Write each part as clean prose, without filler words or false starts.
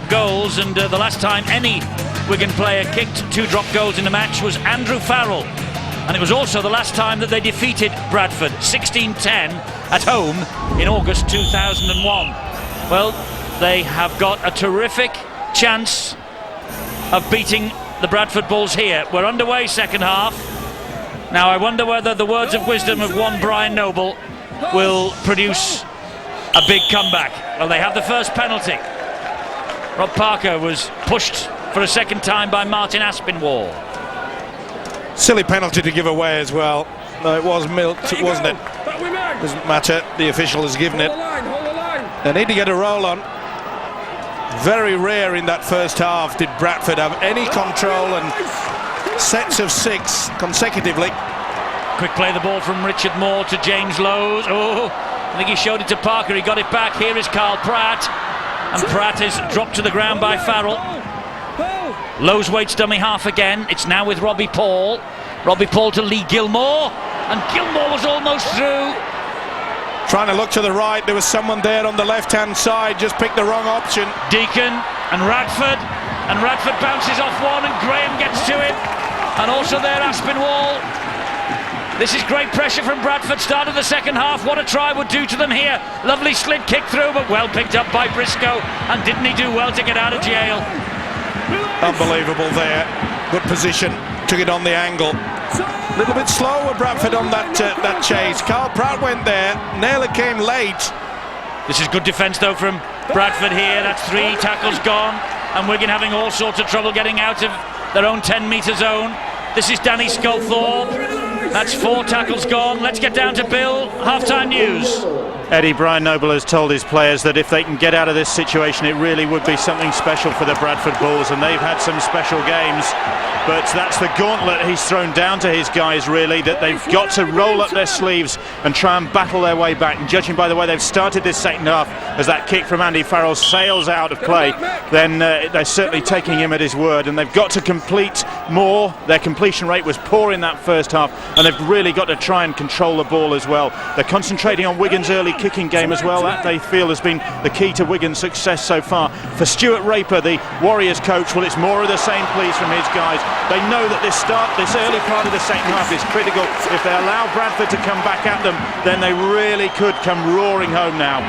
drop goals, and the last time any Wigan player kicked 2 drop goals in a match was Andrew Farrell, and it was also the last time that they defeated Bradford 16-10 at home in August 2001. Well, they have got a terrific chance of beating the Bradford Bulls here. We're underway, second half. Now I wonder whether the words of wisdom of one Brian Noble will produce a big comeback. Well, they have the first penalty. Rob Parker was pushed for a second time by Martin Aspinwall. Silly penalty to give away as well. No, it was milked, wasn't it? Doesn't matter, the official has given it. They need to get a roll on. Very rare in that first half did Bradford have any control, and sets of 6 consecutively. Quick play the ball from Richard Moore to James Lowes. Oh, I think he showed it to Parker, he got it back. Here is Carl Pratt, and Pratt is dropped to the ground by Farrell. Lowes waits dummy half again. It's now with Robbie Paul. Robbie Paul to Lee Gilmore, and Gilmore was almost through. Trying to look to the right, there was someone there on the left-hand side, just picked the wrong option. Deacon and Radford bounces off one, and Graham gets to it, and also there Aspinwall. This is great pressure from Bradford. Start of the second half. What a try would do to them here. Lovely slid kick through, but well picked up by Briscoe, and didn't he do well to get out of jail? Unbelievable there. Good position, took it on the angle. A little bit slower Bradford on that chase. Carl Pratt went there, Naylor came late. This is good defence though from Bradford here. That's 3 tackles gone, and Wigan having all sorts of trouble getting out of their own 10-metre zone. This is Danny Sculthorpe. That's 4 tackles gone. Let's get down to Bill. Half-time news. Eddie, Brian Noble has told his players that if they can get out of this situation, it really would be something special for the Bradford Bulls, and they've had some special games. But that's the gauntlet he's thrown down to his guys, really, that they've got to roll up their sleeves and try and battle their way back. And judging by the way they've started this second half, as that kick from Andy Farrell sails out of play, then they're certainly taking him at his word, and they've got to complete more. Their completion rate was poor in that first half, and they've really got to try and control the ball as well. They're concentrating on Wigan's early kicking game as well. That, they feel, has been the key to Wigan's success so far. For Stuart Raper, the Warriors coach, well, it's more of the same, please, from his guys. They know that this early part of the second half is critical. If they allow Bradford to come back at them, then they really could come roaring home now.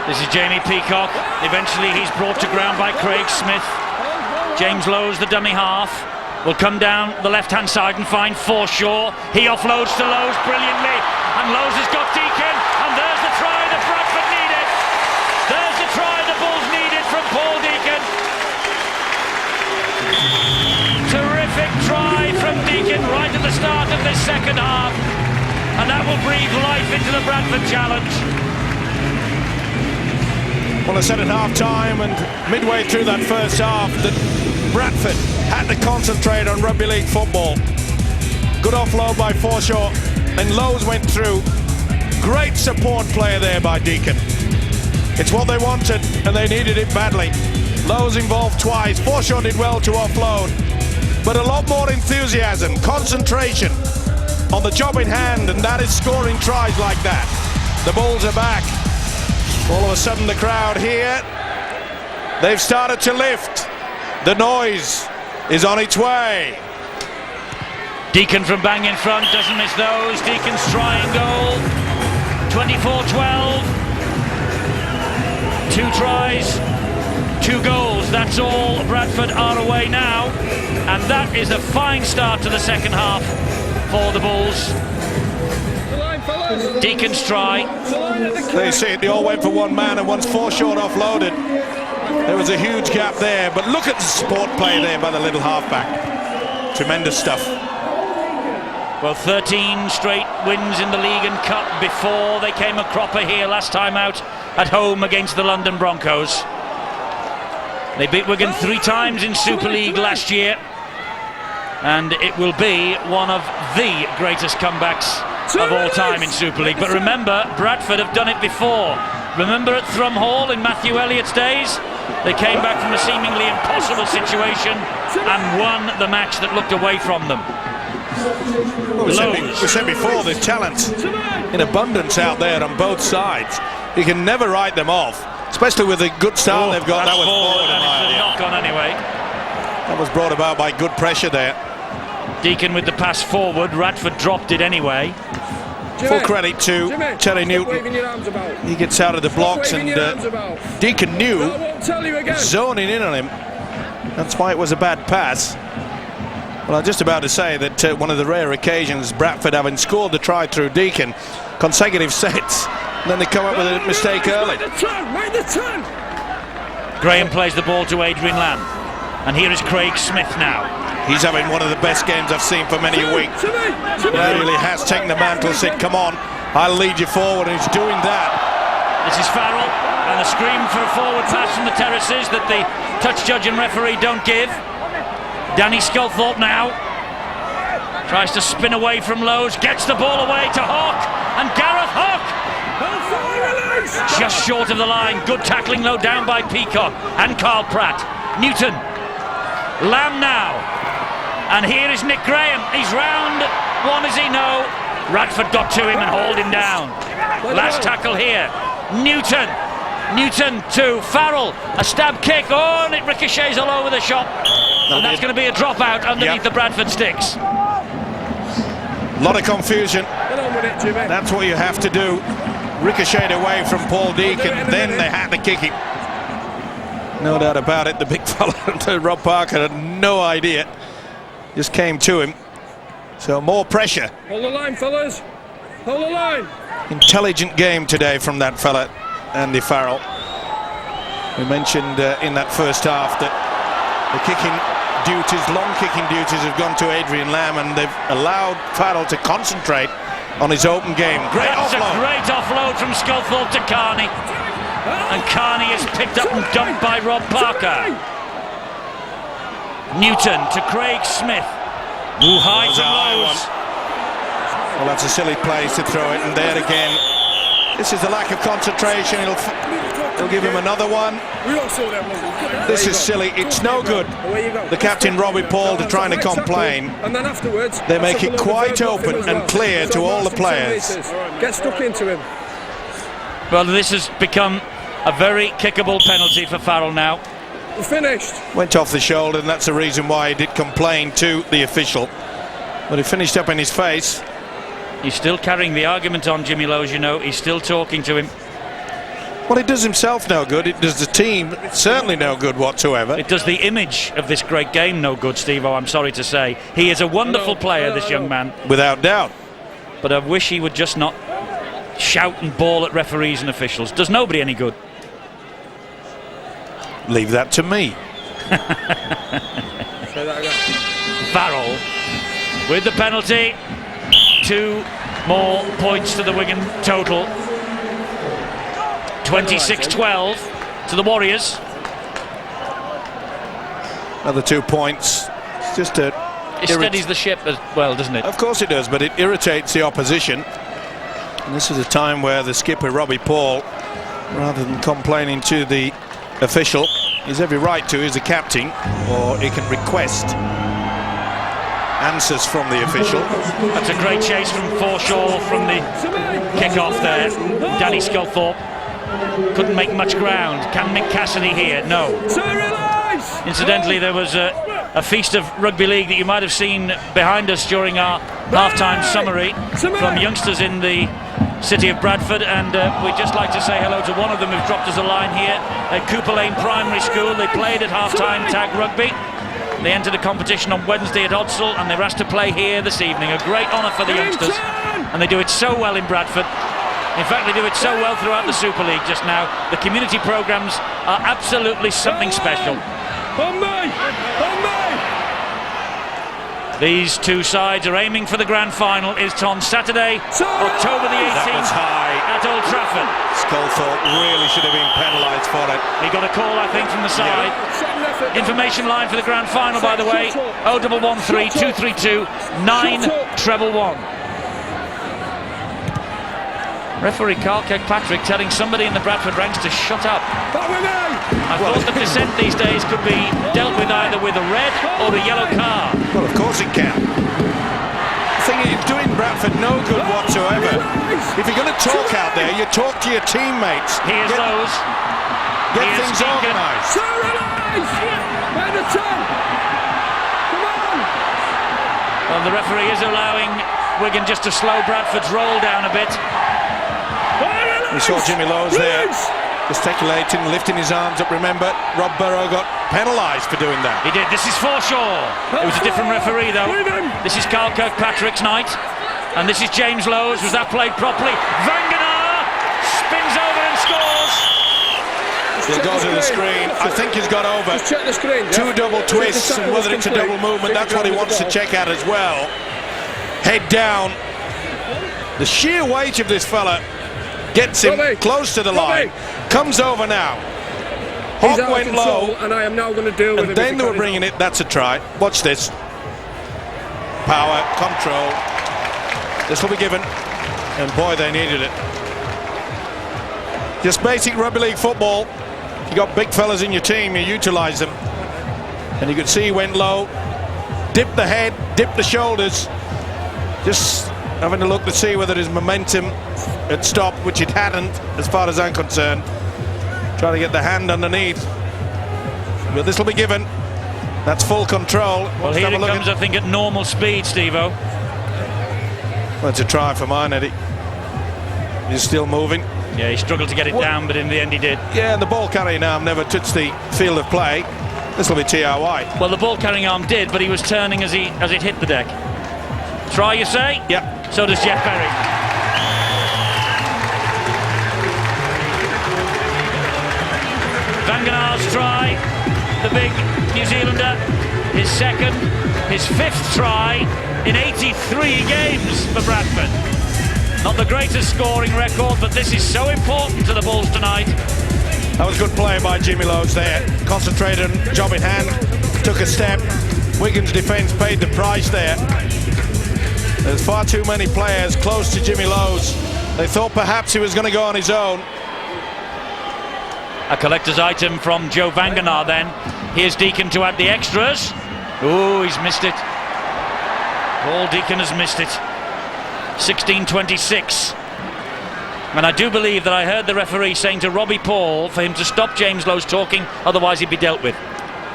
This is Jamie Peacock. Eventually he's brought to ground by Craig Smith. James Lowes, the dummy half, will come down the left-hand side and find Forshaw. He offloads to Lowes brilliantly, and Lowes has got Deacon, and there's the try that Bradford needed. There's the try the Bulls needed from Paul Deacon. Terrific try from Deacon right at the start of this second half, and that will breathe life into the Bradford challenge. Well, I said at half-time and midway through that first half that Bradford had to concentrate on rugby league football. Good offload by Forshaw, and Lowes went through. Great support player there by Deacon. It's what they wanted, and they needed it badly. Lowes involved twice. Forshaw did well to offload, but a lot more enthusiasm, concentration on the job in hand, and that is scoring tries like that. The Bulls are back. All of a sudden the crowd here, they've started to lift. The noise is on its way. Deacon from bang in front, doesn't miss those. Deacon's try and goal. 24-12. 2 tries, 2 goals. That's all. Bradford are away now. And that is a fine start to the second half for the Bulls. Deacon's try. They see it, they all went for one man, and once Forshaw offloaded, there was a huge gap there. But look at the support play there by the little halfback. Tremendous stuff. Well, 13 straight wins in the league and cup before they came a cropper here last time out at home against the London Broncos. They beat Wigan 3 times in Super League last year, and it will be one of the greatest comebacks of all time in Super League. But remember, Bradford have done it before. Remember at Thrum Hall in Matthew Elliott's days? They came back from a seemingly impossible situation and won the match that looked away from them. Well, we said before, there's talent in abundance out there on both sides. You can never write them off. especially with the good start they've got. That was forward, and mile, it's a knock on anyway. That was brought about by good pressure there. Deacon with the pass forward. Radford dropped it anyway. Full credit to Terry Newton. He gets out of the blocks, and Deacon knew, zoning in on him. That's why it was a bad pass. Well, I'm just about to say that one of the rare occasions Bradford having scored the try through Deacon, consecutive sets, and then they come up with a mistake early. Graham plays the ball to Adrian Lamb, and here is Craig Smith now. He's having one of the best games I've seen for many a week. He really has taken the mantle, said, come on, I'll lead you forward, and he's doing that. This is Farrell, and a scream for a forward pass from the terraces that the touch judge and referee don't give. Danny Sculthorpe now tries to spin away from Lowe's, gets the ball away to Hawke, and Gareth Hawke just short of the line. Good tackling low down by Peacock and Carl Pratt. Newton, Lamb now, and here is Nick Graham. He's round one, as he know. Radford got to him and hauled him down. Last tackle here. Newton to Farrell, a stab kick, and it ricochets all over the shop, and that's going to be a dropout underneath the Bradford sticks. A lot of confusion. That's what you have to do. Ricocheted away from Paul Deacon, then they had to kick it. No doubt about it, the big fella, Rob Parker, had no idea. Just came to him. So more pressure. Hold the line, fellas. Hold the line. Intelligent game today from that fella, Andy Farrell. We mentioned in that first half that the kicking duties, long kicking duties, have gone to Adrian Lamb, and they've allowed Farrell to concentrate on his open game. That's a great offload from Sculthorpe to Carney, and Carney is picked up and dumped by Rob Parker. Newton to Craig Smith. High to Lowe's. Well, that's a silly place to throw it, and there again, this is the lack of concentration. He'll give him another one. This is silly. It's no good. The captain, Robbie Paul, to trying to complain. And then afterwards, they make it quite open and clear to all the players. Get stuck into him. Well, this has become a very kickable penalty for Farrell now. We're finished. Went off the shoulder, and that's the reason why he did complain to the official. But he finished up in his face. He's still carrying the argument on, Jimmy Lowe, as you know. He's still talking to him. Well, it does himself no good. It does the team certainly no good whatsoever. It does the image of this great game no good, Steve-O, I'm sorry to say. He is a wonderful player, this young man. Without doubt. But I wish he would just not shout and bawl at referees and officials. Does nobody any good. Leave that to me. Say that again. Farrell with the penalty. 2 more points to the Wigan total. 26-12 to the Warriors. Another 2 points. It's just a... It steadies the ship as well, doesn't it? Of course it does, but it irritates the opposition. And this is a time where the skipper, Robbie Paul, rather than complaining to the official, he's every right to, he's the captain, or he can request answers from the official. That's a great chase from Forshaw from the kick-off there. Danny Sculthorpe couldn't make much ground. Can Mick Cassidy here? No. Incidentally, there was a feast of rugby league that you might have seen behind us during our half-time summary from youngsters in the city of Bradford, and we'd just like to say hello to one of them who's dropped us a line here at Cooper Lane Primary School. They played at half-time tag rugby. They entered a competition on Wednesday at Odsal, and they were asked to play here this evening. A great honour for the youngsters, and they do it so well in Bradford. In fact, they do it so well throughout the Super League just now. The community programmes are absolutely something special. On me! On me! These two sides are aiming for the grand final. It's on Saturday, October the 18th at Old Trafford. Sculthorpe really should have been penalised for it. He got a call, I think, from the side. Information line for the grand final, by the way, 0113 232 911. Referee Carl Kirkpatrick telling somebody in the Bradford ranks to shut up. I thought that dissent these days could be dealt with either with a red or a yellow card. Well, of course it can. The thing is, it's doing Bradford no good whatsoever. If you're going to talk out there, you talk to your teammates. Here's Lowe's. Get Here's things Deacon. organised. Surrealise! By the tongue! Come on! Well, the referee is allowing Wigan just to slow Bradford's roll down a bit. We saw Jimmy Lowe's there, gesticulating, lifting his arms up. Remember, Rob Burrow got penalised for doing that. He did. This is Forshaw. It was a different referee, though. This is Carl Kirkpatrick's night. And this is James Lowe's. Was that played properly? Vanganar spins over and scores. He'll go to the screen. I think he's got over. Just check the screen. Two double twists, and whether it's a double movement, that's what he wants to check out as well. Head down. The sheer weight of this fella gets him close to the line. Comes over now. Hawk went low, and I am now going to deal with him. and then they were bringing it. That's a try. Watch this. Power, control. This will be given, and boy, they needed it. Just basic rugby league football. You got big fellas in your team, you utilise them. And you could see he went low, dipped the head, dipped the shoulders, just having a look to see whether his momentum had stopped, which it hadn't, as far as I'm concerned. Trying to get the hand underneath, but this will be given. That's full control. Well, here it comes, I think, at normal speed, Steve-O. Well, it's a try for mine, Eddie. He's still moving. Yeah, he struggled to get it down, but in the end he did. Yeah, and the ball carrying arm never touched the field of play. This will be TRY. Well, the ball carrying arm did, but he was turning as it hit the deck. Try, you say? Yep. So does Jeff Berry. Vanganar's try, the big New Zealander, his second, his fifth try in 83 games for Bradford. Not the greatest scoring record, but this is so important to the Bulls tonight. That was good play by Jimmy Lowe's there. Concentrated, job in hand, took a step. Wigan's defence paid the price there. There's far too many players close to Jimmy Lowe's. They thought perhaps he was going to go on his own. A collector's item from Joe Vanganar then. Here's Deacon to add the extras. Oh, he's missed it. Paul Deacon has missed it. 16:26. And I do believe that I heard the referee saying to Robbie Paul for him to stop James Lowe's talking, otherwise he'd be dealt with.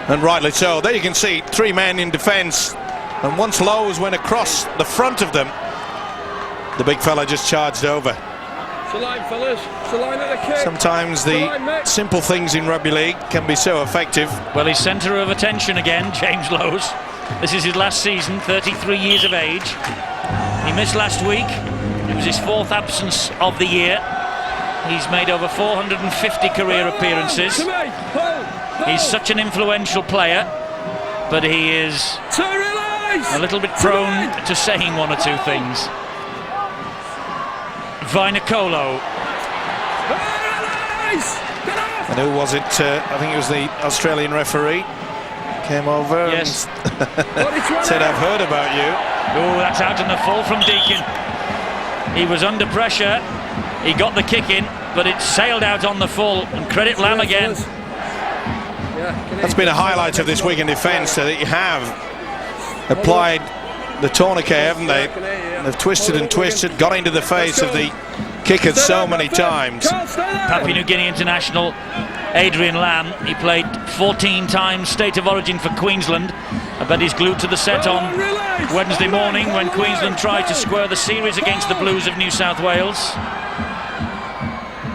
And rightly so. There you can see 3 men in defence. And once Lowe's went across the front of them, the big fella just charged over. It's a line, fellas. It's a line at the kick. Sometimes the simple things in rugby league can be so effective. Well, he's centre of attention again, James Lowe's. This is his last season, 33 years of age. He missed last week. It was his 4th absence of the year. He's made over 450 career appearances. He's such an influential player, but he is a little bit prone to saying one or two things. Vinacolo. And who was it? I think it was the Australian referee. Came over and said, "I've heard about you." Oh, that's out in the full from Deacon. He was under pressure. He got the kick in, but it sailed out on the full. And credit Lamb again. That's been a highlight of this Wigan defence, that you have applied the tourniquet, haven't they? They've twisted and twisted, got into the face of the kickers so many times. Papua New Guinea international Adrian Lamb, he played 14 times State of Origin for Queensland. I bet he's glued to the set on Wednesday morning when Queensland tried to square the series against the Blues of New South Wales.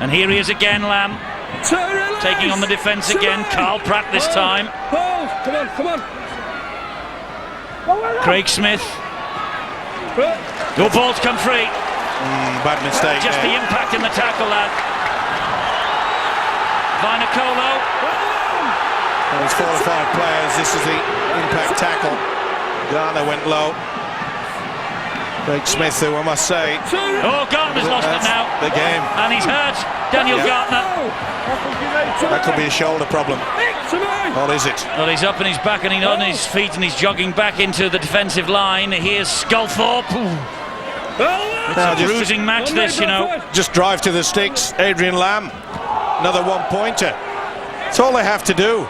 And here he is again, Lamb, taking on the defence again. Carl Pratt this time. Come on. Craig Smith. Your ball's come free. Bad mistake. Just the impact in the tackle, lad. Vinacolo. There's 4 or 5 players. This is the impact tackle. Garner went low. Craig Smith, who I must say. Oh, Gartner's lost it now. The game. And he's hurt. Daniel Gartner. That could be a shoulder problem. Or is it? Well, he's up and he's back and he's on his feet and he's jogging back into the defensive line. Here's Sculthorpe. It's a bruising match, this, you know. Just drive to the sticks. Adrian Lamb. Another 1-pointer. That's all they have to do.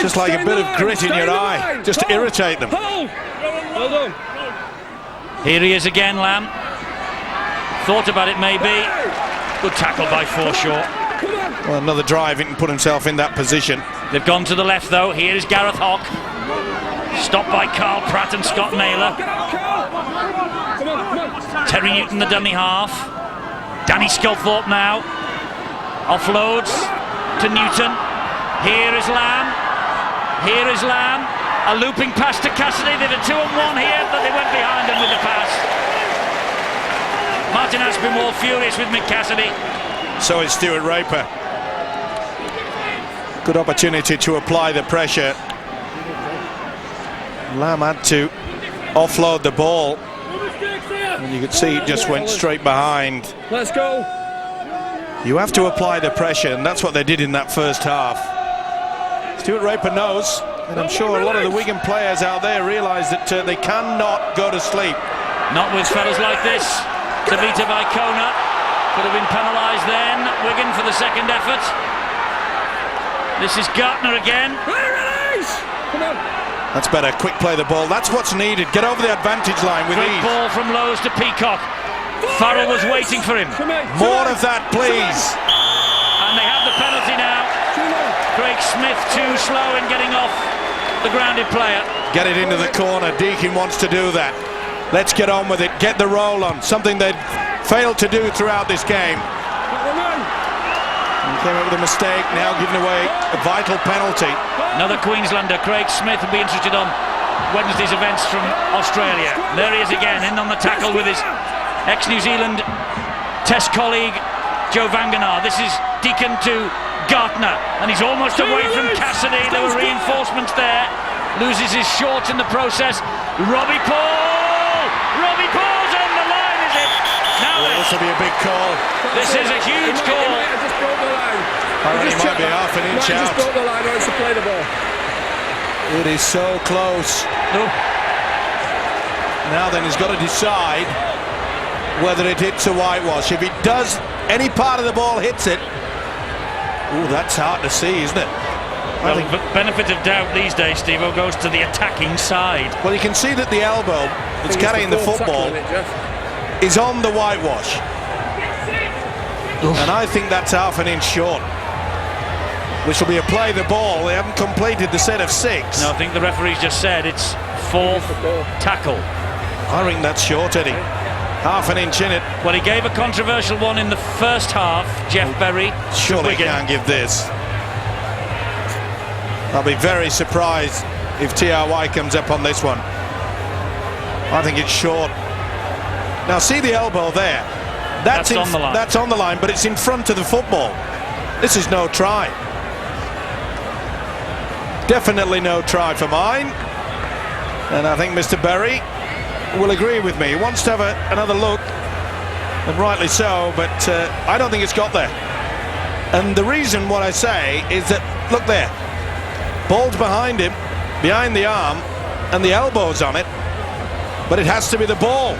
Just like a bit of grit in your eye, just to irritate them. Well done. Here he is again, Lamb. Thought about it maybe. Good tackle by Forshaw. Well, another drive, he can put himself in that position. They've gone to the left though. Here is Gareth Hock. Stopped by Carl Pratt and Scott Naylor. Terry Newton, the dummy half. Danny Sculthorpe now. Offloads to Newton. Here is Lamb. Here is Lamb. A looping pass to Cassidy. They've a 2-on-1 here, but they went behind him with the pass. Martin Aspinwall furious with Mick Cassidy. So is Stuart Raper. Good opportunity to apply the pressure. Lamb had to offload the ball. And you could see it just went straight behind. Let's go. You have to apply the pressure, and that's what they did in that first half. Stuart Raper knows, and I'm sure a lot of the Wigan players out there realise that they cannot go to sleep. Not with fellas like this. Tavita by Kona. Could have been penalised then. Wigan for the second effort. This is Gartner again. Come on. That's better. Quick play the ball. That's what's needed. Get over the advantage line with Great ease. ball from Lowe's to Peacock. Farrell was waiting for him. More of that, please. And they have the penalty now. Craig Smith too slow in getting off the grounded player. Get it into the corner. Deakin wants to do that. Let's get on with it. Get the roll on. Something they'd failed to do throughout this game. And came up with a mistake. Now giving away a vital penalty. Another Queenslander, Craig Smith, will be interested on Wednesday's events from Australia. There he is again, in on the tackle with his ex-New Zealand Test colleague Joe Vangenaar. This is Deacon to Gartner, and he's almost away from Cassidy. There were reinforcements there. Loses his shorts in the process. Robbie Paul's on the line, is it? Now This will be a big call. This is a huge call. I reckon he might be half an inch out. Just broke the line, to play the ball. It is so close. No. Now then, he's got to decide whether it hits a whitewash. If it does, any part of the ball hits it. Oh, that's hard to see, isn't it? Well, the benefit of doubt these days, Steve-O, goes to the attacking side. Well, you can see that the elbow that's carrying the football is on the whitewash. And I think that's half an inch short. Which will be a play the ball. They haven't completed the set of 6. No, I think the referee's just said it's 4th tackle. I think that's short, Eddie. Half an inch in it. Well, he gave a controversial one in the first half, Jeff Berry. Surely he can't give this. I'll be very surprised if TRY comes up on this one. I think it's short. Now see the elbow there. That's on the line. That's on the line, but it's in front of the football. This is no try. Definitely no try for mine. And I think Mr. Berry will agree with me. He wants to have another look, and rightly so, but I don't think it's got there. And the reason what I say is that, look there, ball's behind him, behind the arm, and the elbow's on it, but it has to be the ball.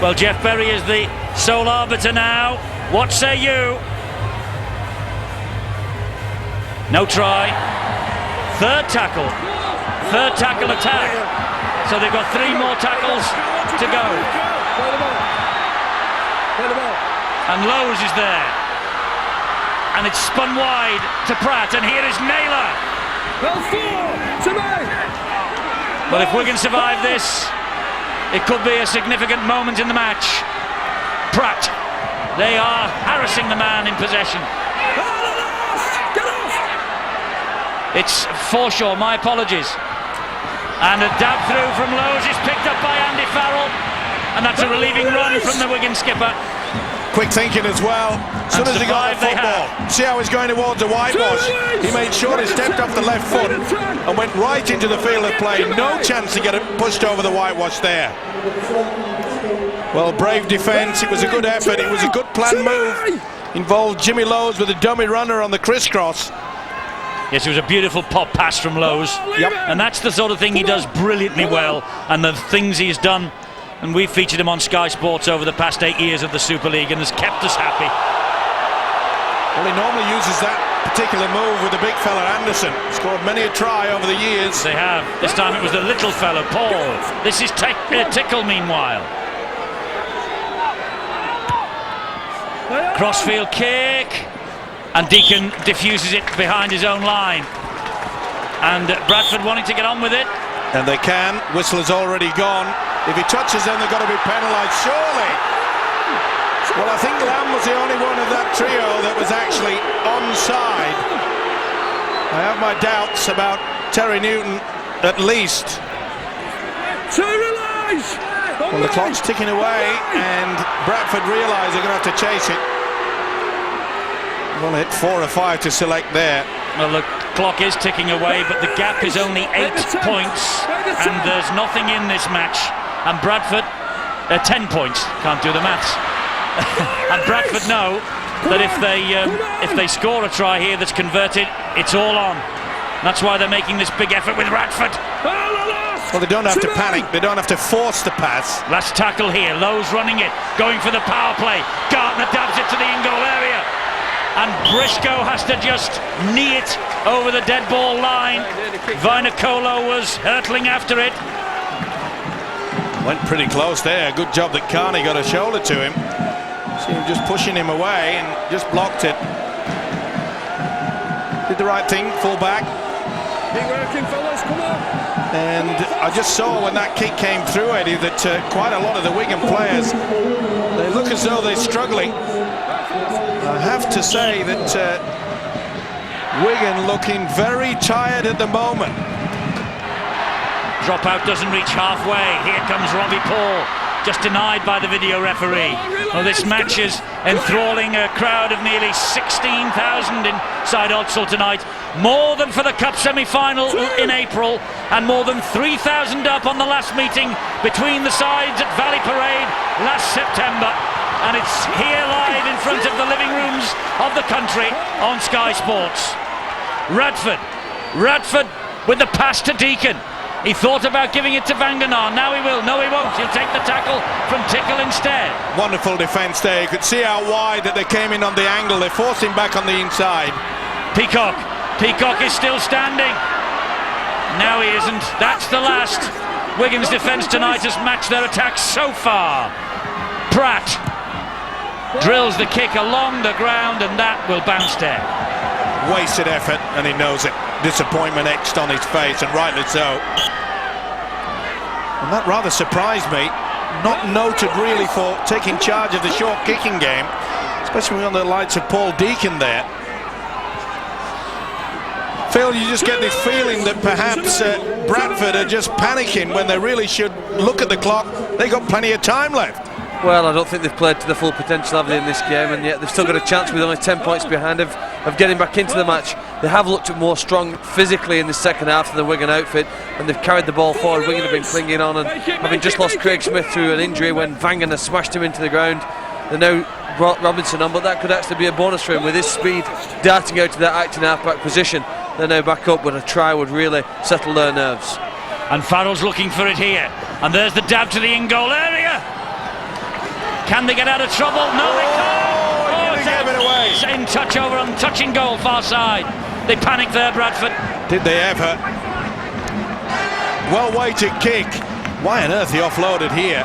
Well, Jeff Berry is the sole arbiter now. What say you? No try. Third tackle attack. So they've got 3 more tackles to go. And Lowe's is there. And it's spun wide to Pratt, and here is Naylor. But if Wigan survive this, it could be a significant moment in the match. Pratt, they are harassing the man in possession. It's Forshaw, my apologies. And a dab through from Lowe's is picked up by Andy Farrell. And that's a relieving run from the Wigan skipper. Quick thinking as well. As soon as he got the football, see how he's going towards the whitewash. He made sure he stepped off the left foot and went right into the field of play. No chance to get it pushed over the whitewash there. Well, brave defence. It was a good effort. It was a good planned move. Involved Jimmy Lowe's with a dummy runner on the crisscross. Yes, it was a beautiful pop pass from Lowe's. Yep. And that's the sort of thing he does brilliantly well, and the things he's done. And we've featured him on Sky Sports over the past 8 years of the Super League, and has kept us happy. Well, he normally uses that particular move with the big fella Anderson. Scored many a try over the years. They have. This time it was the little fellow, Paul. This is Tickle, meanwhile. Crossfield kick. and Deacon diffuses it behind his own line. And Bradford wanting to get on with it. And they can. Whistle has already gone. If he touches them, they've got to be penalised, surely. Well, I think Lamb was the only one of that trio that was actually onside. I have my doubts about Terry Newton, at least. Well, the clock's ticking away, and Bradford realise they're going to have to chase it. Well, hit 4 or 5 to select there. Well, the clock is ticking away, but the gap is only 8 points, and there's nothing in this match. And Bradford, 10 points, can't do the maths. And Bradford know that if they score a try here that's converted, it's all on. That's why they're making this big effort with Bradford. Well, they don't have to panic, they don't have to force the pass. Last tackle here, Lowe's running it, going for the power play. Gartner dabs it to the in-goal area. And Briscoe has to just knee it over the dead ball line. Vainikolo was hurtling after it. Went pretty close there. Good job that Carney got a shoulder to him. See him just pushing him away and just blocked it. Did the right thing, full back. Keep working, fellas, come on. And I just saw when that kick came through, Eddie, that quite a lot of the Wigan players, they look as though they're struggling. I have to say that Wigan looking very tired at the moment. Dropout doesn't reach halfway. Here comes Robbie Paul, just denied by the video referee. Well, this match is enthralling a crowd of nearly 16,000 inside Odsal tonight. More than for the Cup semi-final in April, and more than 3,000 up on the last meeting between the sides at Valley Parade last September. And it's here live in front of the living rooms of the country on Sky Sports. Radford with the pass to Deacon. He thought about giving it to Vanganar. Now he will. No, he won't. He'll take the tackle from Tickle instead. Wonderful defence there. You could see how wide that they came in on the angle. They forced him back on the inside. Peacock is still standing. Now he isn't. That's the last. Wigan's defence tonight has matched their attacks so far. Pratt drills the kick along the ground, and that will bounce there. Wasted effort, and he knows it. Disappointment etched on his face, and rightly so. And that rather surprised me. Not noted really for taking charge of the short kicking game, especially on the likes of Paul Deacon there. Phil, you just get this feeling that perhaps Bradford are just panicking when they really should look at the clock. They got plenty of time left. Well, I don't think they've played to the full potential, have they, in this game, and yet they've still got a chance with only 10 points behind of getting back into the match. They have looked more strong physically in the second half of the Wigan outfit, and they've carried the ball forward. Wigan have been clinging on, and having just lost Craig Smith through an injury when Vangan has smashed him into the ground, they now brought Robinson on, but that could actually be a bonus for him with his speed darting out to that acting half-back position. They're now back up, but a try would really settle their nerves. And Farrell's looking for it here, and there's the dab to the in-goal area. Can they get out of trouble? No, they can't. Gave it away. In touch over on touching goal, far side. They panicked there, Bradford. Did they ever? Well-weighted kick. Why on earth he offloaded here?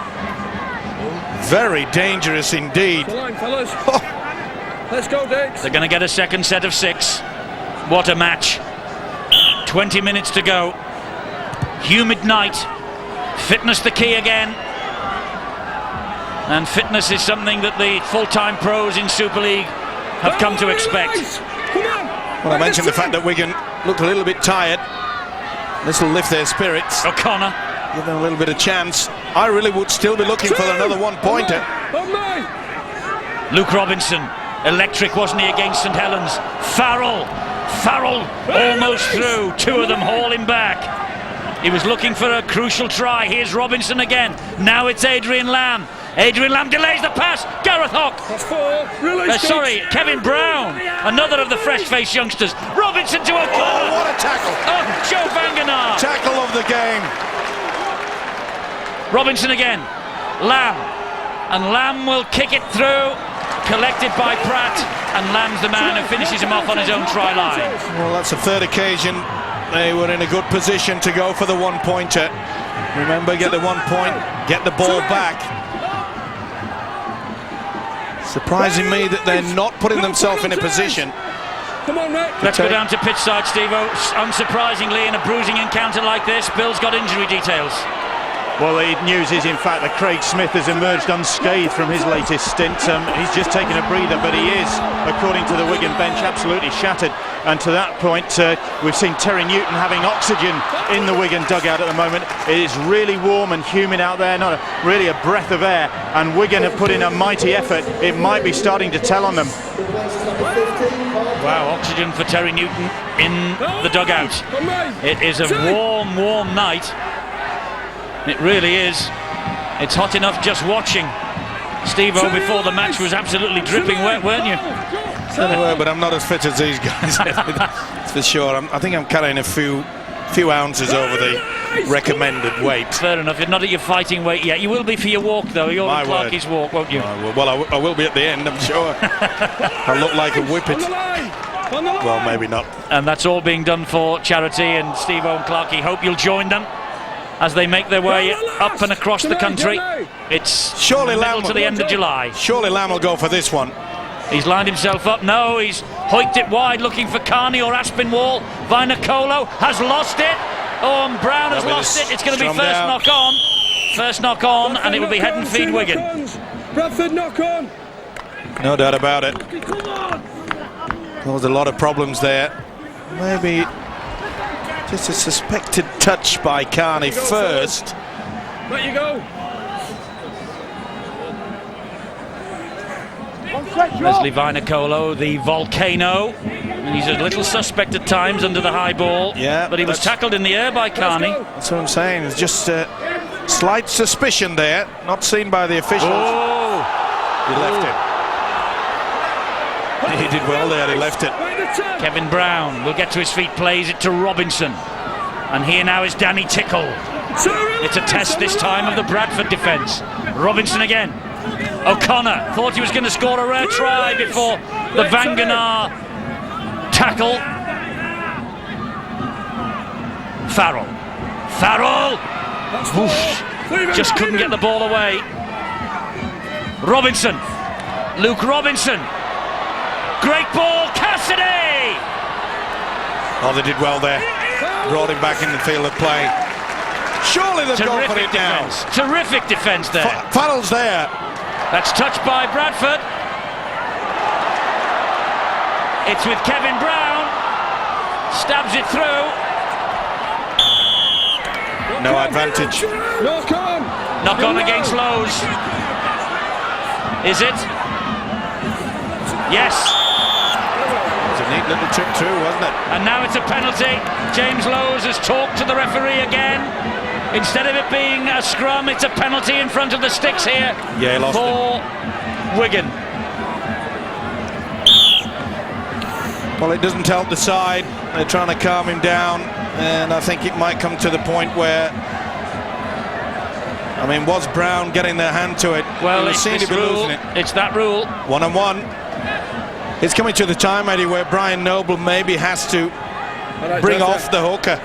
Very dangerous indeed. Line, fellas. Let's go, Dix. They're going to get a second set of 6. What a match. 20 minutes to go. Humid night. Fitness the key again. And fitness is something that the full-time pros in Super League have come to expect. Well, I mentioned the fact that Wigan looked a little bit tired. This will lift their spirits. O'Connor. Give them a little bit of chance. I really would still be looking for another one-pointer. Luke Robinson. Electric, wasn't he, against St Helens? Farrell almost through. 2 of them haul him back. He was looking for a crucial try. Here's Robinson again. Now it's Adrian Lamb. Adrian Lamb delays the pass. Gareth Hock. Kevin Brown. Another of the fresh-faced youngsters. Robinson to O'Connor. Oh, what a tackle. Oh, Joe Vanganar. Tackle of the game. Robinson again. Lamb. And Lamb will kick it through. Collected by Pratt. And Lamb's the man who finishes him off on his own try line. Well, that's the third occasion they were in a good position to go for the one-pointer. Remember, get the 1 point, get the ball back. Surprising me that they're not putting themselves in a position Come on, Rick. Let's go down to pitch side, Steve-O. Unsurprisingly, in a bruising encounter like this, Bill's got injury details. Well, the news is, in fact, that Craig Smith has emerged unscathed from his latest stint. He's just taken a breather, but he is, according to the Wigan bench, absolutely shattered. And to that point, we've seen Terry Newton having oxygen in the Wigan dugout at the moment. It is really warm and humid out there, really a breath of air. And Wigan have put in a mighty effort. It might be starting to tell on them. Wow, oxygen for Terry Newton in the dugout. It is a warm, warm night. It really is. It's hot enough just watching. Steve-O, before the match, was absolutely dripping wet, weren't you? But I'm not as fit as these guys. That's for sure. I think I'm carrying a few ounces over the recommended weight. Fair enough. You're not at your fighting weight yet. You will be for your walk, though. You're on Clarkie's walk, won't you? I will be at the end, I'm sure. I look like a whippet. Well, maybe not. And that's all being done for charity, and Steve-O and Clarkie hope you'll join them as they make their way up and across the country. It's surely middle to the end of July. Surely Lamb will go for this one. He's lined himself up. No, he's hoiked it wide, looking for Carney or Aspinwall. Vinacolo has lost it. Oh, and Brown has lost it. It's going to be first knock on. First knock on, and it will be head and feed Wigan. Bradford knock on. No doubt about it. There was a lot of problems there. Maybe just a suspected touch by Carney first. Let you go. Leslie Vinacolo, the volcano. He's a little suspect at times under the high ball. Yeah, but he was tackled in the air by Carney. That's what I'm saying. It's just a slight suspicion there, not seen by the officials. Oh. He left it. He did well there. He left it. Kevin Brown will get to his feet, plays it to Robinson. And here now is Danny Tickle. It's a test this time of the Bradford defence. Robinson again. O'Connor thought he was going to score a rare try before the Vanganar tackle. Farrell. Whoosh. Just couldn't get the ball away. Robinson. Luke Robinson. Great ball, Cassidy! Oh, they did well there. Brought him back in the field of play. Surely they've gone for it now. Terrific defence there. Farrell's there. That's touched by Bradford. It's with Kevin Brown. Stabs it through. No advantage. Knock on. Knock on against Lowe's. Is it? Yes. It was a neat little trip through, wasn't it? And now it's a penalty. James Lowe's has talked to the referee again. Instead of it being a scrum, it's a penalty in front of the sticks here. Yeah, he lost for Wigan. Well, it doesn't help the side. They're trying to calm him down, and I think it might come to the point where, I mean, was Brown getting their hand to it? Well, it's this rule. It's that rule. 1-on-1. It's coming to the time, Eddie, where Brian Noble maybe has to bring off the hooker.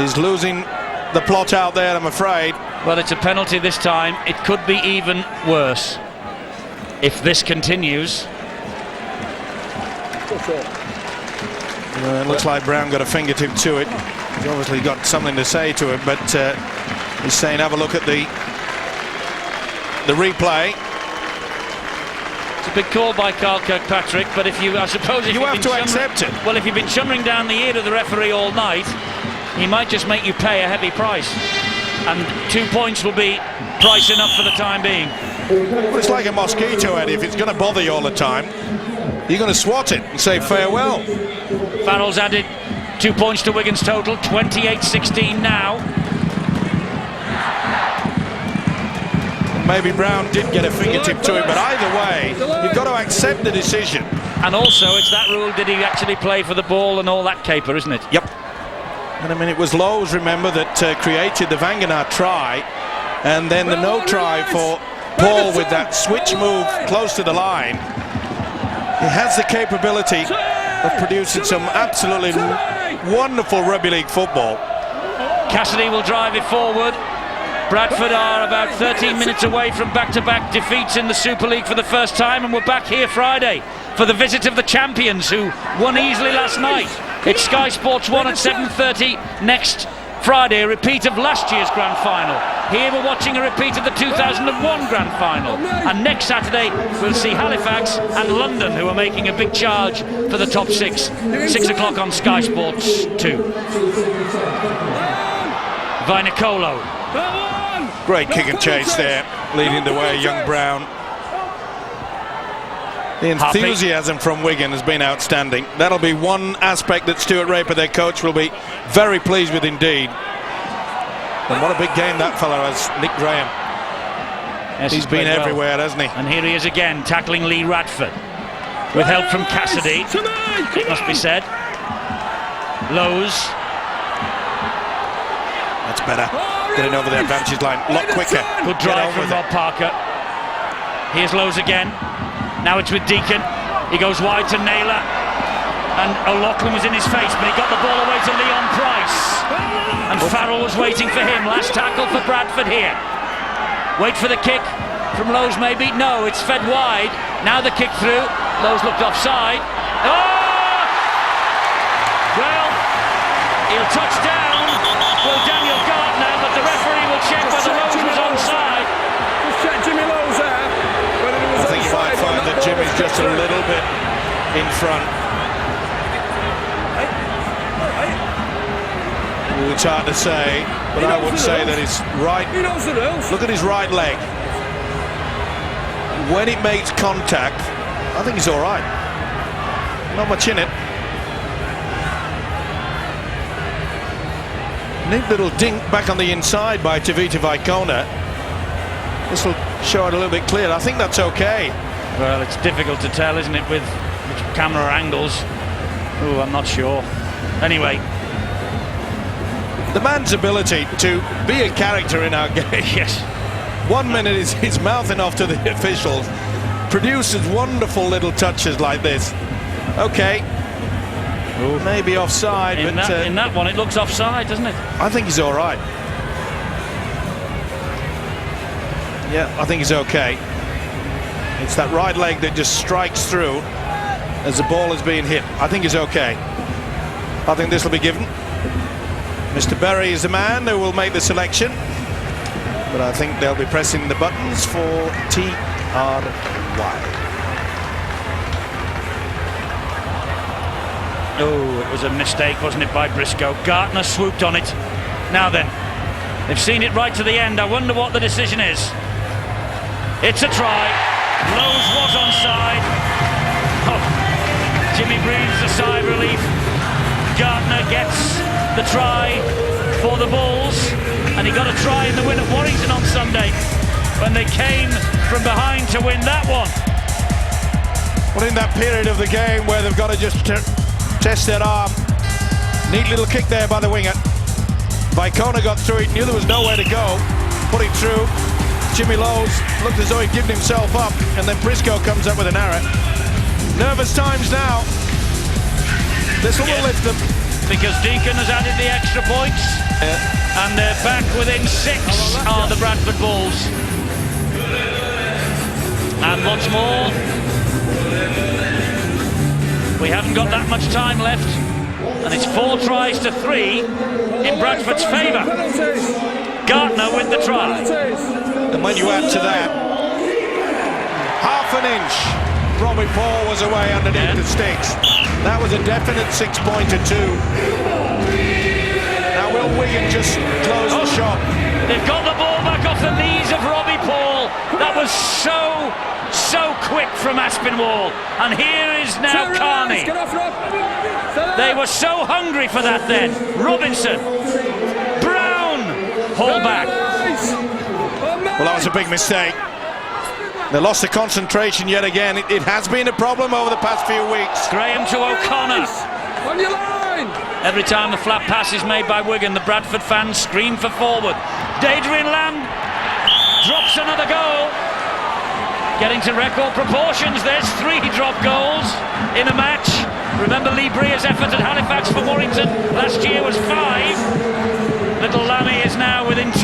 He's losing the plot out there, I'm afraid. Well, it's a penalty this time. It could be even worse if this continues. It looks like Brown got a fingertip to it. He's obviously got something to say to it, but he's saying have a look at the replay. It's a big call by Carl Kirkpatrick, but if you, I suppose, if you have to accept it. Well, if you've been chummering down the ear of the referee all night, he might just make you pay a heavy price, and 2 points will be price enough for the time being. Well, it's like a mosquito, Eddie. If it's going to bother you all the time, you're going to swat it and say farewell. Farrell's added 2 points to Wigan's total, 28-16 now. Maybe Brown did get a fingertip to it, but either way, you've got to accept the decision. And also, it's that rule, did he actually play for the ball and all that caper, isn't it? Yep. And I mean, it was Lowe's, remember, that created the Vanganar try, and then the no try for Paul with that switch move close to the line. He has the capability of producing some absolutely wonderful rugby league football. Cassidy will drive it forward. Bradford are about 13 minutes away from back-to-back defeats in the Super League for the first time, and we're back here Friday for the visit of the champions who won easily last night. It's Sky Sports 1 at 7:30 next Friday, a repeat of last year's Grand Final. Here we're watching a repeat of the 2001 Grand Final. And next Saturday we'll see Halifax and London, who are making a big charge for the top 6. 6 o'clock on Sky Sports 2. Vainicolo. Great kick and chase there, leading the way, young Brown. The enthusiasm from Wigan has been outstanding. That'll be one aspect that Stuart Raper, their coach, will be very pleased with indeed. And what a big game that fellow has, Nick Graham. Yes, he's been everywhere, well, hasn't he? And here he is again, tackling Lee Radford. With help from Cassidy, it must be said. Lowe's. That's better. Getting over the advantage line a lot quicker. Good drive from Rob Parker. Here's Lowe's again. Now it's with Deacon. He goes wide to Naylor. And O'Loughlin was in his face, but he got the ball away to Leon Price. And Farrell was waiting for him. Last tackle for Bradford here. Wait for the kick from Lowe's maybe. No, it's fed wide. Now the kick through. Lowe's looked offside. Oh! Well, he'll touch down. Well, Daniel Gardner, but the referee will check whether Lowe's was onside. Just check Jimmy Lowe's there. I think you might find that Jimmy's just a little bit in front. Well, it's hard to say, but I would say that his right... He knows the rules. Look at his right leg. When it makes contact, I think he's all right. Not much in it. Neat little dink back on the inside by Tavita Vaikona. This will show it a little bit clearer. I think that's okay. Well, it's difficult to tell, isn't it, with camera angles. Oh, I'm not sure. Anyway. The man's ability to be a character in our game. Yes. 1 minute he's mouthing off to the officials, produces wonderful little touches like this. Okay. Ooh. Maybe offside, In but... that one, it looks offside, doesn't it? I think he's all right. Yeah, I think he's okay. It's that right leg that just strikes through as the ball is being hit. I think he's okay. I think this will be given. Mr. Berry is the man who will make the selection. But I think they'll be pressing the buttons for TRY. Oh, it was a mistake, wasn't it, by Briscoe? Gartner swooped on it. Now then, they've seen it right to the end. I wonder what the decision is. It's a try. Lowe's was onside. Oh, Jimmy breathes a sigh of relief. Gartner gets the try for the Bulls, and he got a try in the win at Warrington on Sunday when they came from behind to win that one. Well, in that period of the game where they've got to just test their arm, neat little kick there by the winger. Vaikona got through it, knew there was nowhere to go, put it through. Jimmy Lowe's looked as though he'd given himself up, and then Briscoe comes up with an error. Nervous times now. This will lift them. Because Deacon has added the extra points, and they're back within 6 are the Bradford Bulls. And lots more. We haven't got that much time left, and it's 4 tries to 3 in Bradford's favour. Gartner with the try. And when you add to that, half an inch, Robbie Paul was away underneath the sticks. That was a definite 6-pointer too. Now will Wigan just close the shop? They've got the ball back off the knees of Robbie Paul. That was so quick from Aspinwall. And here is now Carney. They were so hungry for that then. Robinson. Brown. Hold back. Well, that was a big mistake. They lost the concentration yet again. It has been a problem over the past few weeks. Graham to O'Connor. On your line. Every time a flat pass is made by Wigan, the Bradford fans scream for forward. Adrian Lamb drops another goal. Getting to record proportions. There's 3 drop goals in a match. Remember Lee Breer's effort at Halifax for Warrington last year was 5. Little Lammy is now within 2,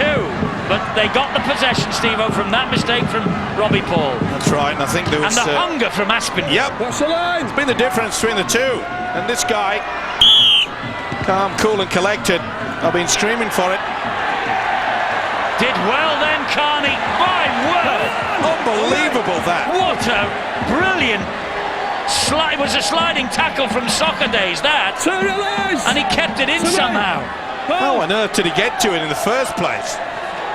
but they got the possession, Steve-O, from that mistake from Robbie Paul. That's right, and I think there was... And the hunger from Aspin. Yep. What's the line? It's been the difference between the two. And this guy, calm, cool and collected. I've been screaming for it. Did well then, Carney. My word! Unbelievable that. What a brilliant... It was a sliding tackle from soccer days, that. And he kept it in somehow. How on earth did he get to it in the first place?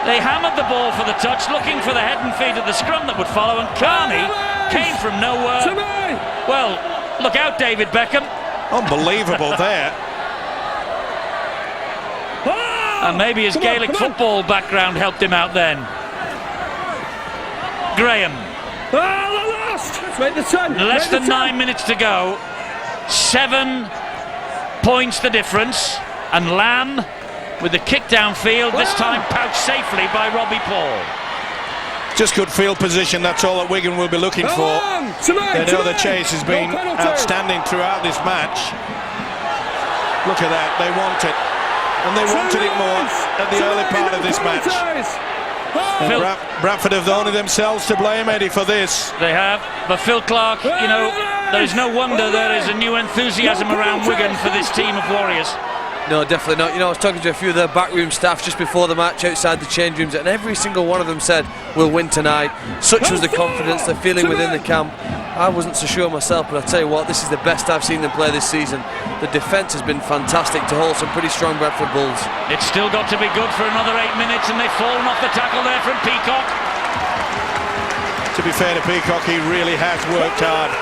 They hammered the ball for the touch, looking for the head and feet of the scrum that would follow, and Carney came from nowhere. Well, look out, David Beckham. Unbelievable there. And maybe his Gaelic football background helped him out then. Graham. Less than 9 minutes to go. 7 points the difference. And Lamb with the kick downfield, this time pouched safely by Robbie Paul. Just good field position, that's all that Wigan will be looking for. They know the chase has been outstanding throughout this match. Look at that, they want it. And they wanted it more at the early part of this match. Bradford have only themselves to blame, Eddie, for this. They have, but Phil Clark, you know, there is no wonder there is a new enthusiasm around Wigan for this team of Warriors. No, definitely not. You know, I was talking to a few of their backroom staff just before the match outside the change rooms, and every single one of them said, we'll win tonight. Such was the confidence they're feeling within the camp. I wasn't so sure myself, but I'll tell you what, this is the best I've seen them play this season. The defence has been fantastic to hold some pretty strong Bradford Bulls. It's still got to be good for another 8 minutes, and they've fallen off the tackle there from Peacock. To be fair to Peacock, he really has worked hard.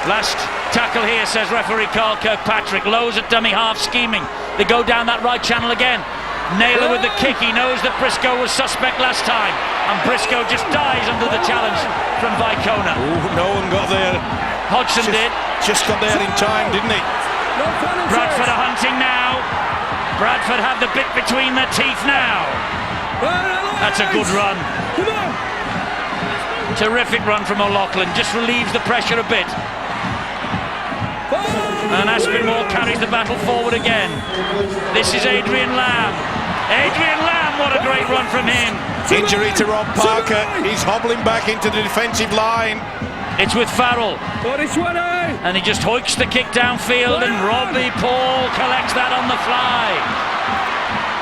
Last tackle here, says referee Carl Kirkpatrick. Lowe's at dummy half scheming. They go down that right channel again. Naylor with the kick. He knows that Briscoe was suspect last time, and Briscoe just dies under the challenge from Vicona. Ooh, no one got there. Hodgson did. Just got there in time, didn't he? Bradford are hunting now. Bradford have the bit between their teeth now. That's a good run. Terrific run from O'Loughlin, just relieves the pressure a bit. And Aspinwall carries the battle forward again. This is Adrian Lamb. Adrian Lamb, what a great run from him. Injury to Rob Parker, he's hobbling back into the defensive line. It's with Farrell. And he just hoiks the kick downfield, and Robbie Paul collects that on the fly.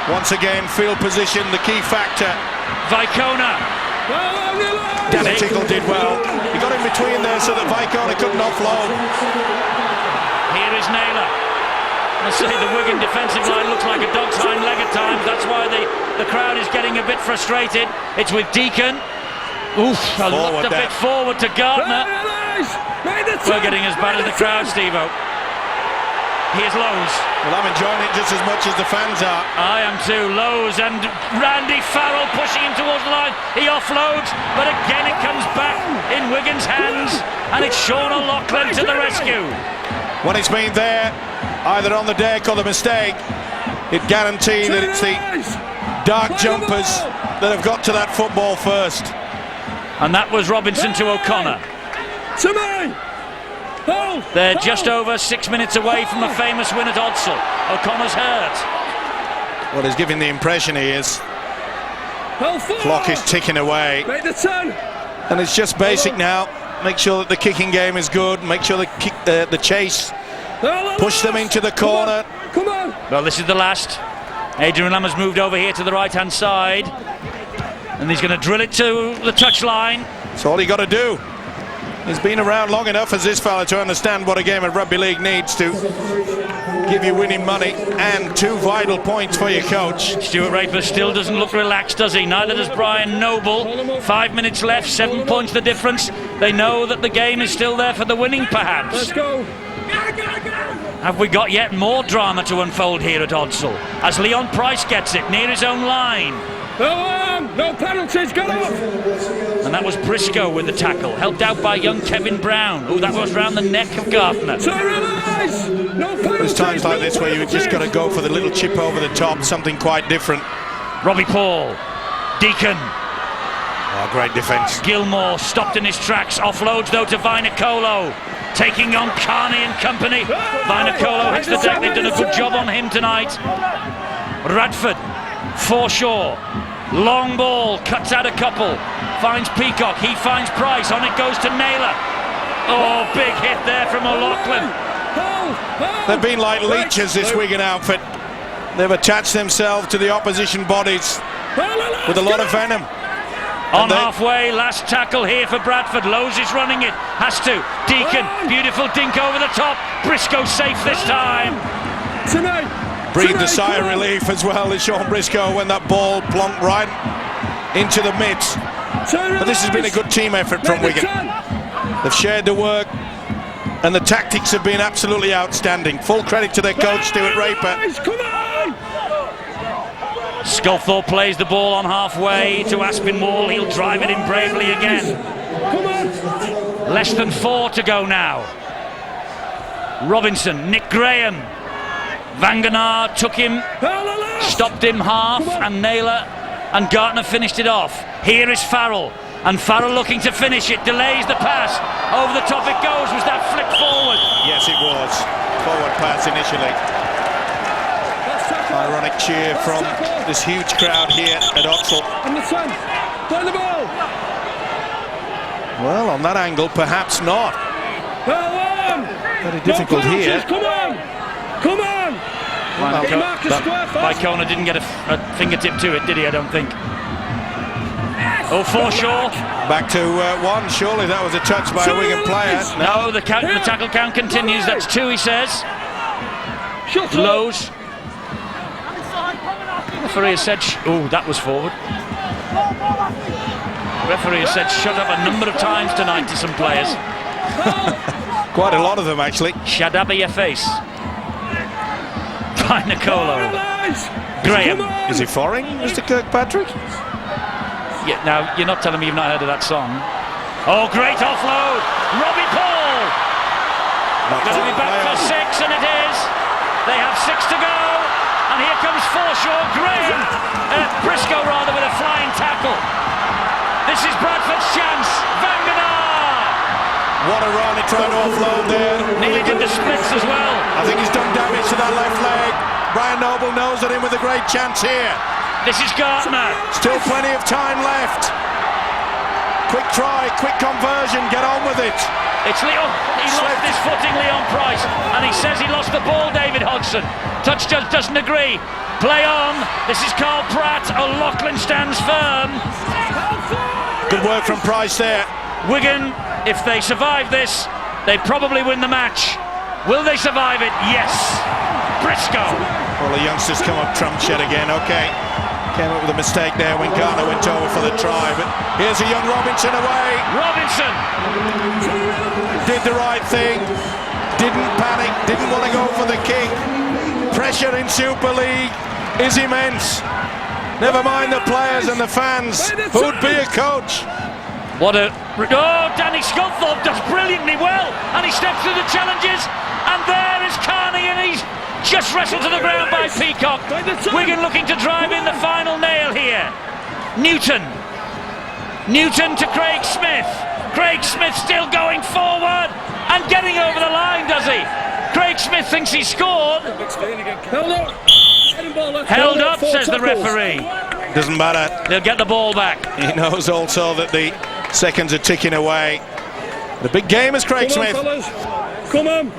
Once again, field position, the key factor. Vicona. Danny Tickle did well. He got in between there so that Vicona couldn't offload. Here is Naylor. I say the Wigan defensive line looks like a dog's hind leg at times. That's why the crowd is getting a bit frustrated. It's with Deacon. Oof, looked a bit forward to Gardner. We're getting as bad as the crowd, Steve-O. Here's Lowe's. Well, I'm enjoying it just as much as the fans are. I am too. Lowe's and Randy Farrell pushing him towards the line. He offloads, but again it comes back in Wigan's hands, and it's Sean O'Loughlin to the rescue. When it's been there, either on the deck or the mistake, it guarantees that it's the dark jumpers that have got to that football first. And that was Robinson to O'Connor. They're just over 6 minutes away from a famous win at Odsal. O'Connor's hurt. Well, he's giving the impression he is. Clock is ticking away. And it's just basic now. Make sure that the kicking game is good. Make sure the chase. Push them into the corner. Well, this is the last. Adrian Lamb has moved over here to the right-hand side. And he's going to drill it to the touchline. That's all you got to do. He's been around long enough as this fella to understand what a game of rugby league needs to give you winning money and 2 vital points for your coach. Stuart Raper still doesn't look relaxed, does he? Neither does Brian Noble. 5 minutes left, 7 points the difference. They know that the game is still there for the winning, perhaps. Let's go. Have we got yet more drama to unfold here at Odsal as Leon Price gets it near his own line? No penalties, get off! And that was Briscoe with the tackle, helped out by young Kevin Brown. Oh, that was round the neck of Gardner. There's times like this where you've just got to go for the little chip over the top, something quite different. Robbie Paul, Deacon. Oh, great defence. Gilmore stopped in his tracks, offloads though to Vinacolo, taking on Carney and company. Vinacolo hits the deck, they've done a good job on him tonight. Bradford, foreshore, long ball, cuts out a couple, finds Peacock, he finds Price, on it goes to Naylor. Oh, big hit there from O'Loughlin. They've been like leeches, this Wigan outfit. They've attached themselves to the opposition bodies with a lot of venom. On halfway, last tackle here for Bradford. Lowe's is running it, has to. Deacon, beautiful dink over the top. Briscoe safe this time. Breathed a sigh of relief as well as Sean Briscoe when that ball plonked right into the midst. But this has been a good team effort from Wigan. They've shared the work and the tactics have been absolutely outstanding. Full credit to their coach, Stuart Raper. Sculthorpe plays the ball on halfway to Aspinwall. He'll drive it in bravely again. Less than 4 to go now. Robinson, Nick Graham. Vanganar took him, stopped him half, and Naylor and Gartner finished it off. Here is Farrell, and Farrell looking to finish it, delays the pass. Over the top it goes. Was that flick forward? Yes, it was. Forward pass initially. Ironic cheer from this huge crowd here at Oxford. Well, on that angle, perhaps not. Very difficult here. Come on! Vicona didn't get a fingertip to it, did he? I don't think. Oh, foreshore. Back to 1, surely that was a touch by a Wigan player. No, the tackle count continues. That's 2, he says. Lowe's. Referee has said, oh, that was forward. Referee has said shut up a number of times tonight to some players. Quite a lot of them, actually. Shut up your face. By Nicolo. Graham. Is he foreign, Mr. Kirkpatrick? Yeah, now, you're not telling me you've not heard of that song. Oh, great offload. Robbie Paul. Going to be back for 6, and it is. They have 6 to go. And here comes foreshore. Graham. Briscoe, rather, with a flying tackle. This is Bradford's chance. Vanganar. What a run, he tried to offload there. Nearly did the splits as well. I think he's done damage to that left leg. Brian Noble knows that in with a great chance here. This is Gartner. Still plenty of time left. Quick try, quick conversion, get on with it. It's Leon. He lost his footing, Leon Price. And he says he lost the ball, David Hodgson. Touch judge doesn't agree. Play on. This is Carl Pratt. O'Loughlin stands firm. Good work from Price there. Wigan, if they survive this, they probably win the match. Will they survive it? Yes. Briscoe. Well, the youngsters come up trumps yet again. Okay. Came up with a mistake there when Garner went over for the try. But here's a young Robinson away. Robinson. Did the right thing. Didn't panic. Didn't want to go for the kick. Pressure in Super League is immense. Never mind the players and the fans. Who'd be a coach? What a... Oh, Danny Sculthorpe does brilliantly well. And he steps through the challenges. And there is Carney, and he's just wrestled to the ground by Peacock. Wigan looking to drive in the final nail here. Newton to Craig Smith. Craig Smith still going forward and getting over the line, does he? Craig Smith thinks he scored. Held up, says the referee. Doesn't matter. They'll get the ball back. He knows also that the seconds are ticking away. The big game is Craig Smith. Come on.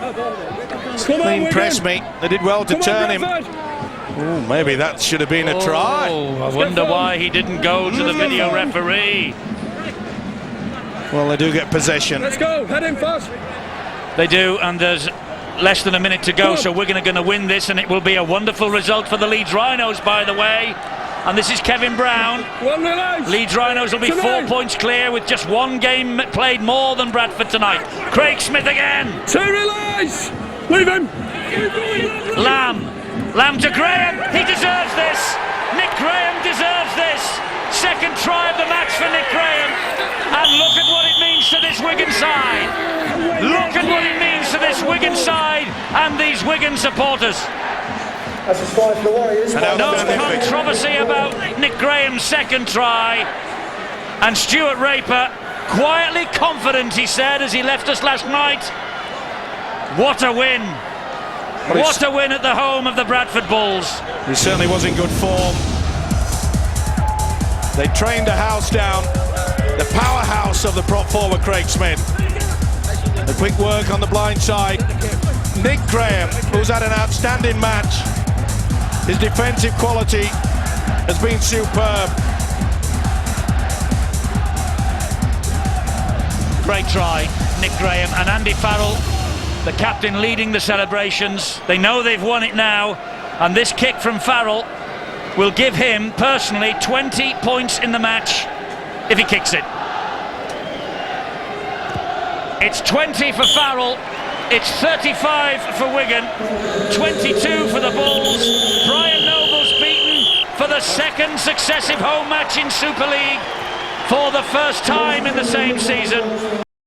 Clean press me. They did well to turn him. Ooh, maybe that should have been a try. I wonder why he didn't go to the video referee. Well, they do get possession. Let's go. Head in fast. They do, and there's less than a minute to go, so Wigan are going to win this, and it will be a wonderful result for the Leeds Rhinos, by the way. And this is Kevin Brown. Leeds Rhinos will be 4 points clear with just 1 game played more than Bradford tonight. Craig Smith again. To release. Leave him. Lamb to Graham. He deserves this. Nick Graham deserves this. Second try of the match for Nick Graham. And look at what it means to this Wigan side. Look at what it means to this Wigan side and these Wigan supporters. No controversy about Nick Graham's second try. And Stuart Raper, quietly confident, he said, as he left us last night. What a win. What a win at the home of the Bradford Bulls. He certainly was in good form. They trained a house down, the powerhouse of the prop forward Craig Smith. The quick work on the blind side. Nick Graham, who's had an outstanding match. His defensive quality has been superb. Great try, Nick Graham and Andy Farrell, the captain, leading the celebrations. They know they've won it now, and this kick from Farrell will give him personally 20 points in the match if he kicks it. It's 20 for Farrell, it's 35 for Wigan, 22 for the Bulls. Brian Noble's beaten for the second successive home match in Super League for the first time in the same season.